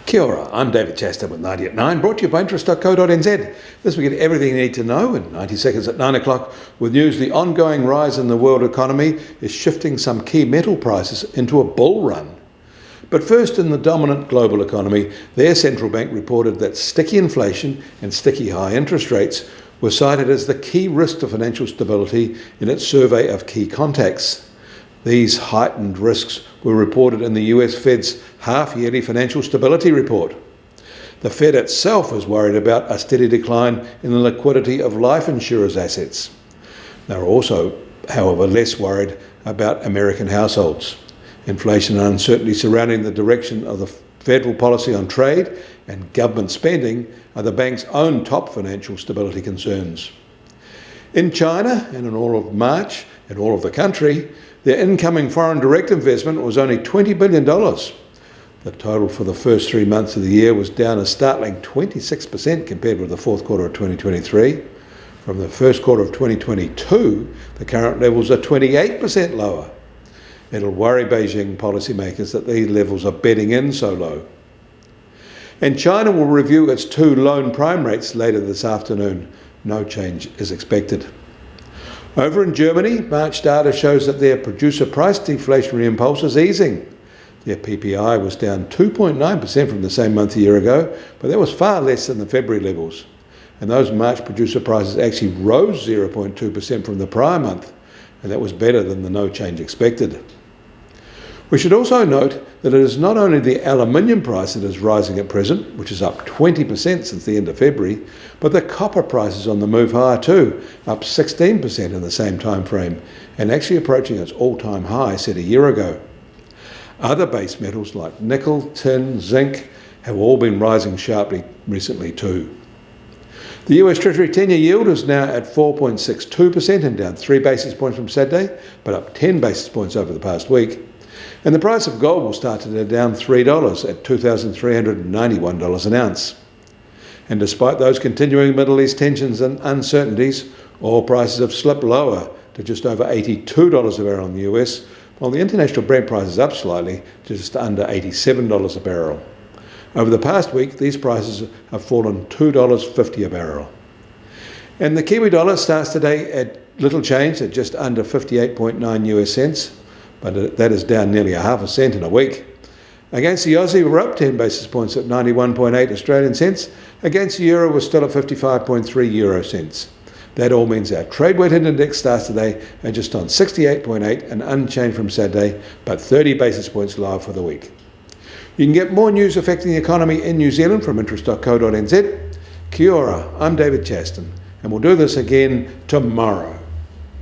Kia ora, I'm David Chaston with 90 at 9, brought to you by interest.co.nz. This week, get everything you need to know in 90 seconds at 9 o'clock with news. The ongoing rise in the world economy is shifting some key metal prices into a bull run. But first, in the dominant global economy, their central bank reported that sticky inflation and sticky high interest rates were cited as the key risk to financial stability in its survey of key contacts. These heightened risks were reported in the US Fed's half-yearly financial stability report. The Fed itself is worried about a steady decline in the liquidity of life insurers' assets. They are also, however, less worried about American households. Inflation and uncertainty surrounding the direction of the federal policy on trade and government spending are the bank's own top financial stability concerns. In China, and in all of March, in all of the country, their incoming foreign direct investment was only $20 billion. The total for the first 3 months of the year was down a startling 26% compared with the fourth quarter of 2023. From the first quarter of 2022, the current levels are 28% lower. It'll worry Beijing policymakers that these levels are bedding in so low. And China will review its 2 loan prime rates later this afternoon. No change is expected. Over in Germany, March data shows that their producer price deflationary impulse is easing. Their PPI was down 2.9% from the same month a year ago, but that was far less than the February levels. And those March producer prices actually rose 0.2% from the prior month, and that was better than the no change expected. We should also note that it is not only the aluminium price that is rising at present, which is up 20% since the end of February, but the copper price is on the move higher too, up 16% in the same time frame, and actually approaching its all-time high set a year ago. Other base metals like nickel, tin, zinc have all been rising sharply recently too. The US Treasury 10-year yield is now at 4.62% and down 3 basis points from Saturday, but up 10 basis points over the past week. And the price of gold will start today down $3 at $2,391 an ounce. And despite those continuing Middle East tensions and uncertainties, oil prices have slipped lower to just over $82 a barrel in the US, while the international Brent price is up slightly to just under $87 a barrel. Over the past week, these prices have fallen $2.50 a barrel. And the Kiwi dollar starts today at little change at just under 58.9 US cents. But that is down nearly 0.5 cent in a week. Against the Aussie, we're up 10 basis points at 91.8 Australian cents. Against the euro, we're still at 55.3 euro cents. That all means our trade weighted index starts today at just on 68.8 and unchanged from Saturday, but 30 basis points lower for the week. You can get more news affecting the economy in New Zealand from interest.co.nz. Kia ora, I'm David Chaston, and we'll do this again tomorrow.